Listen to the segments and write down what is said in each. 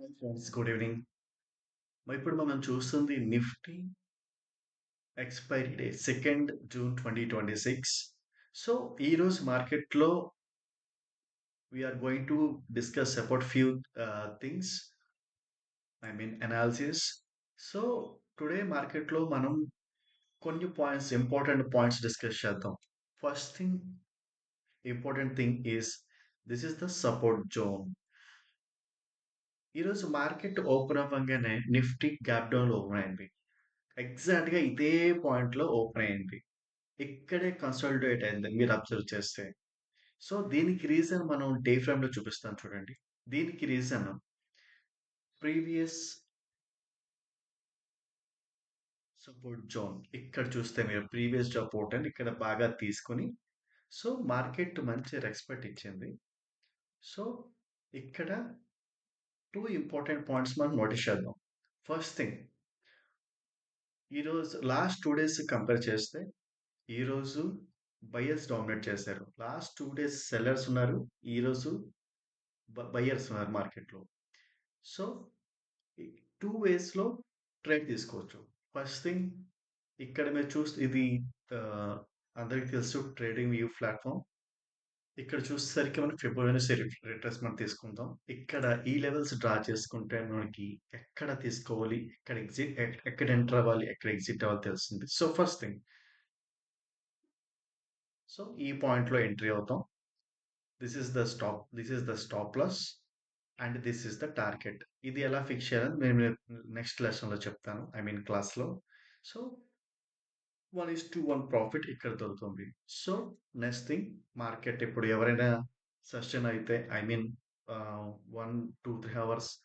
Friends good evening. ఇప్పుడు మనం చూస్తుంది Nifty expiry day 2 June 2026. So ఈరోజు మార్కెట్‌లో we are going to discuss about few things. Analysis. So today మార్కెట్‌లో మనం కొన్ని పాయింట్స్ ఇంపార్టెంట్ పాయింట్స్ డిస్కస్ చేద్దాం. First thing important thing is this is the support zone. ఈరోజు మార్కెట్ ఓపెన్ అవ్వంగానే Nifty gap డౌన్‌లో open అయింది. ఎగ్జాక్ట్‌గా ఇదే పాయింట్‌లో ఓపెన్ అయింది. ఇక్కడే కన్సాలిడేట్ అయింది మీరు అబ్జర్వ్ చేస్తే. సో, దీనికి రీజన్ మనం డే ఫ్రేమ్‌లో చూపిస్తాను చూడండి. దీనికి రీజన్ ప్రీవియస్ సపోర్ట్ జోన్. ఇక్కడ చూస్తే మీరు ప్రీవియస్ సపోర్ట్ అని ఇక్కడ బాగా తీసుకొని సో, మార్కెట్ మంచి రెస్పెక్ట్ ఇచ్చింది. సో, ఇక్కడ 2 ఇంపార్టెంట్ పాయింట్స్ మనం నోటీస్ చేద్దాం. ఫస్ట్ థింగ్ ఈరోజు లాస్ట్ 2 డేస్ కంపేర్ చేస్తే ఈరోజు బయర్స్ డామినేట్ చేశారు. లాస్ట్ 2 డేస్ సెల్లర్స్ ఉన్నారు. ఈరోజు బయర్స్ ఉన్నారు మార్కెట్‌లో. సో, ఈ 2 వేస్‌లో ట్రేడ్ తీసుకోవచ్చు. ఫస్ట్ థింగ్ ఇక్కడ మీరు చూస్తే ఇది ఆహ్, అందరికి తెలుసు ట్రేడింగ్ వ్యూ ప్లాట్‌ఫార్మ్. ఇక్కడ చూసేసరికి మనకి ఫిబొనాసి రిట్రేస్‌మెంట్ తీసుకుందాం. ఇక్కడ ఈ లెవెల్స్ డ్రా చేసుకుంటే మనకి ఎక్కడ తీసుకోవాలి, ఎక్కడ ఎక్కడ ఎంటర్ అవ్వాలి, ఎక్కడ ఎగ్జిట్ అవ్వాలి తెలుస్తుంది. సో, ఫస్ట్ థింగ్ సో, ఈ పాయింట్‌లో ఎంట్రీ అవుతాం. This is the stop loss and this is the target. ఇది ఎలా ఫిక్స్ చేయాలని నేను నెక్స్ట్ లెసన్‌లో చెప్తాను. క్లాస్‌లో. సో, 1:1 ప్రాఫిట్ ఇక్కడ దొరుకుతుంది. సో, నెక్స్ట్ థింగ్ మార్కెట్ ఇప్పుడు ఎవరైనా సస్టైన్ అయితే ఆహ్, 1, 2, 3 hours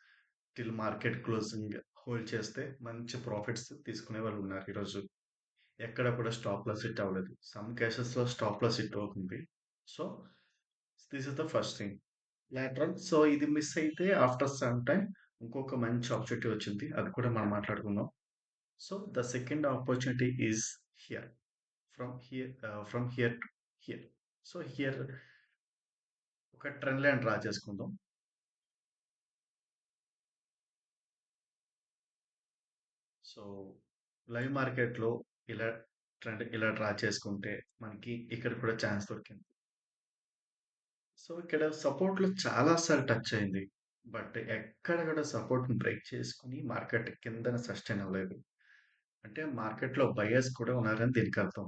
till market closing hold చేస్తే మంచి ప్రాఫిట్స్ తీసుకునే వాళ్ళు ఉన్నారు ఈరోజు. ఎక్కడ కూడా స్టాప్ లాస్ హిట్ అవ్వలేదు. సమ్ కేసెస్‌లో స్టాప్ లాస్ హిట్ అవుతుంది. So, this is the first thing. Lateral. So, ఇది మిస్ అయితే ఆఫ్టర్ సమ్ టైమ్ ఇంకొక మంచి ఆపర్చునిటీ వచ్చింది. అది కూడా మనం మాట్లాడుకుందాం. So, the second opportunity is here. From here to hear. So, here ఒక ట్రెండ్ లైన్ డ్రా చేసుకుందాం. సో, లైవ్ మార్కెట్‌లో ఇలా ట్రెండ్ ఇలా డ్రా చేసుకుంటే మనకి ఇక్కడ కూడా ఛాన్స్ దొరికింది. సో, ఇక్కడ సపోర్ట్‌లో చాలా సార్లు టచ్ అయింది. బట్ ఎక్కడ కూడా సపోర్ట్‌ని బ్రేక్ చేసుకొని మార్కెట్ కిందన సస్టైన్ అవ్వలేదు. అంటే మార్కెట్‌లో బయర్స్ కూడా ఉన్నారని దీనికి అర్థం.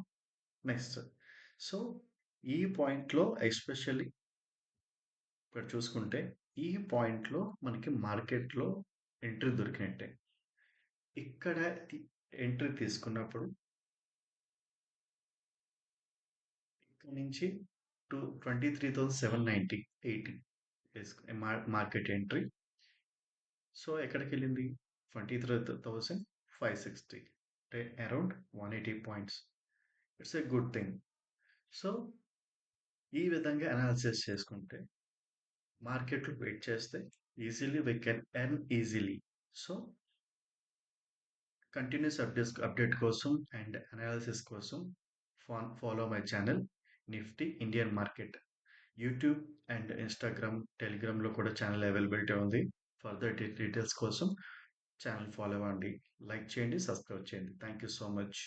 నెక్స్ట్. సో, ఈ పాయింట్‌లో ఎస్పెషల్లీ ఇక్కడ చూసుకుంటే, ఈ పాయింట్‌లో మనకి మార్కెట్‌లో ఎంట్రీ దొరికినట్టే. ఇక్కడ తి ఎంట్రీ తీసుకున్నప్పుడు ఇక్కడి నుంచి 23,790, 80 మార్కెట్ ఎంట్రీ. సో, ఎక్కడికెళ్ళింది? 23,560, అంటే around 180 points. It's a good thing. So, ఈ విధంగా అనాలిసిస్ చేసుకుంటే మార్కెట్‌లో వెయిట్ చేస్తే easily we can earn easily. So, continuous update కోసం అండ్ అనాలిసిస్ కోసం follow my channel Nifty Indian market. YouTube and Instagram, టెలిగ్రామ్‌లో కూడా ఛానల్ అవైలబిలిటీ ఉంది. ఫర్దర్ డీటెయిల్స్ కోసం ఛానల్ ఫాలో అవ్వండి. లైక్ చేయండి, సబ్స్క్రైబ్ చేయండి. Thank you so much.